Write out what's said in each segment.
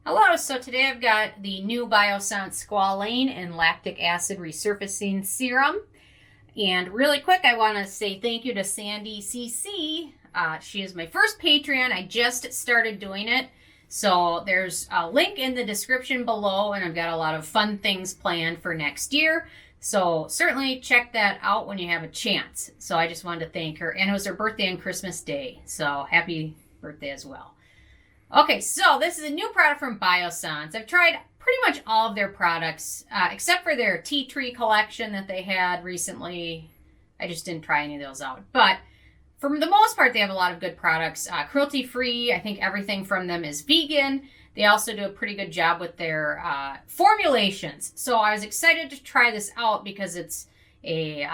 Hello, so today I've got the new BIOSSANCE Squalane and Lactic Acid Resurfacing Serum. And really quick, I want to say thank you to Sandy CC. She is my first Patreon. I just started doing it. So there's a link in the description below, and I've got a lot of fun things planned for next year. So certainly check that out when you have a chance. So I just wanted to thank her. And it was her birthday on Christmas Day. So happy birthday as well. Okay, so this is a new product from BIOSSANCE. I've tried pretty much all of their products, except for their tea tree collection that they had recently. I just didn't try any of those out. But for the most part, they have a lot of good products. Cruelty-free, I think everything from them is vegan. They also do a pretty good job with their formulations. So I was excited to try this out because it's a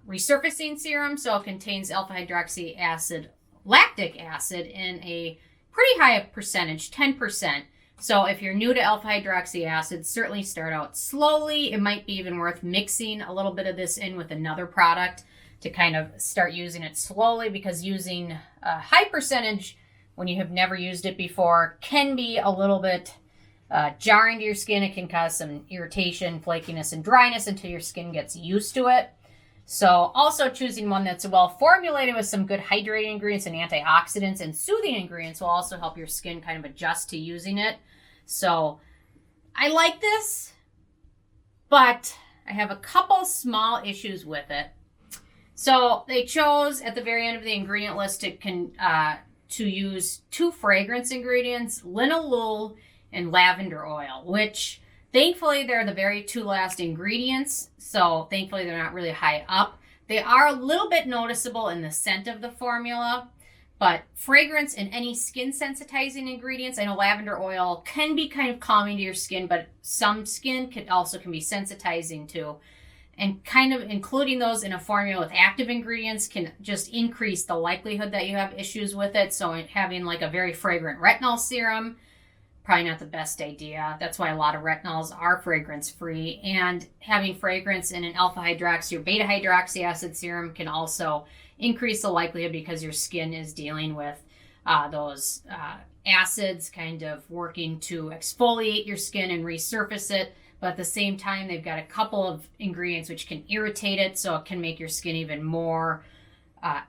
resurfacing serum. So it contains alpha-hydroxy acid, lactic acid in a pretty high percentage, 10%. So if you're new to alpha-hydroxy acid, certainly start out slowly. It might be even worth mixing a little bit of this in with another product to kind of start using it slowly, because using a high percentage when you have never used it before can be a little bit jarring to your skin. It can cause some irritation, flakiness, and dryness until your skin gets used to it. So also choosing one that's well formulated with some good hydrating ingredients and antioxidants and soothing ingredients will also help your skin kind of adjust to using it. So I like this, but I have a couple small issues with it. So they chose at the very end of the ingredient list to use two fragrance ingredients, linalool and lavender oil, which thankfully they're the very two last ingredients. So thankfully they're not really high up. They are a little bit noticeable in the scent of the formula, but fragrance and any skin sensitizing ingredients, I know lavender oil can be kind of calming to your skin, but some skin can be sensitizing too. And kind of including those in a formula with active ingredients can just increase the likelihood that you have issues with it. So having like a very fragrant retinol serum, probably not the best idea. That's why a lot of retinols are fragrance free. And having fragrance in an alpha hydroxy or beta hydroxy acid serum can also increase the likelihood, because your skin is dealing with those acids kind of working to exfoliate your skin and resurface it. But at the same time, they've got a couple of ingredients which can irritate it, so it can make your skin even more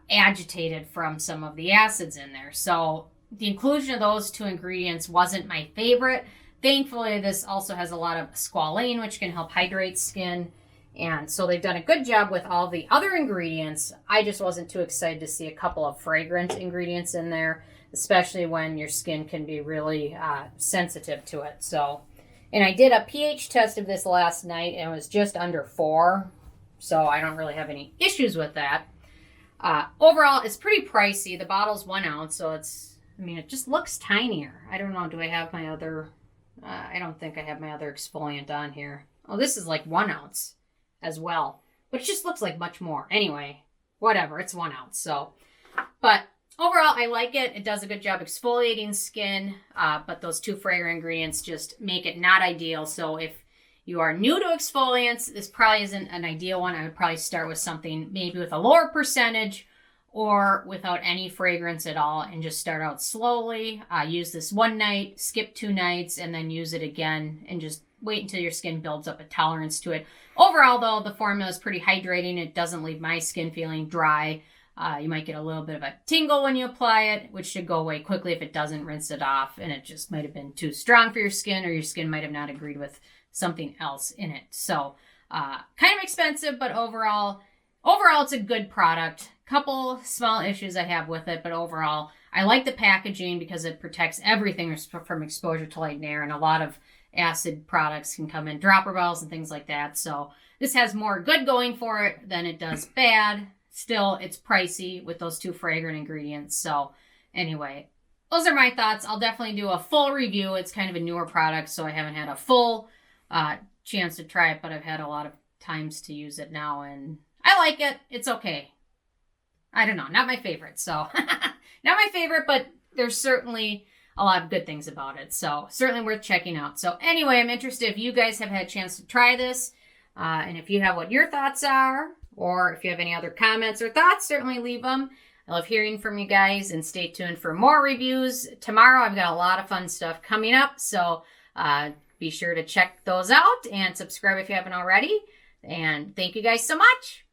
agitated from some of the acids in there. So the inclusion of those two ingredients wasn't my favorite. Thankfully, this also has a lot of squalane, which can help hydrate skin. And so they've done a good job with all the other ingredients. I just wasn't too excited to see a couple of fragrant ingredients in there, especially when your skin can be really sensitive to it. So, and I did a pH test of this last night, and it was just under 4. So I don't really have any issues with that. Overall, it's pretty pricey. The bottle's 1 ounce, so it just looks tinier. I don't know. Do I have my other... I don't think I have my other exfoliant on here. Oh, this is like 1 ounce as well. But it just looks like much more. Anyway, whatever. It's 1 ounce. So, but overall, I like it. It does a good job exfoliating skin. But those two fragrant ingredients just make it not ideal. So if you are new to exfoliants, this probably isn't an ideal one. I would probably start with something maybe with a lower percentage, or without any fragrance at all, and just start out slowly. Use this one night, skip 2 nights, and then use it again, and just wait until your skin builds up a tolerance to it. Overall, though, the formula is pretty hydrating. It doesn't leave my skin feeling dry. You might get a little bit of a tingle when you apply it, which should go away quickly if it doesn't rinse it off, and it just might have been too strong for your skin, or your skin might have not agreed with something else in it. So, kind of expensive, but overall, it's a good product. Couple small issues I have with it, but overall I like the packaging because it protects everything from exposure to light and air, and a lot of acid products can come in dropper bottles and things like that. So this has more good going for it than it does bad. Still, it's pricey with those two fragrant ingredients. So anyway, those are my thoughts. I'll definitely do a full review. It's kind of a newer product, so I haven't had a full chance to try it, but I've had a lot of times to use it now, and I like it. It's okay. I don't know, not my favorite, so not my favorite, but there's certainly a lot of good things about it, so certainly worth checking out. So anyway, I'm interested if you guys have had a chance to try this, and if you have what your thoughts are, or if you have any other comments or thoughts, certainly leave them. I love hearing from you guys, and stay tuned for more reviews. Tomorrow I've got a lot of fun stuff coming up, so be sure to check those out and subscribe if you haven't already. And thank you guys so much.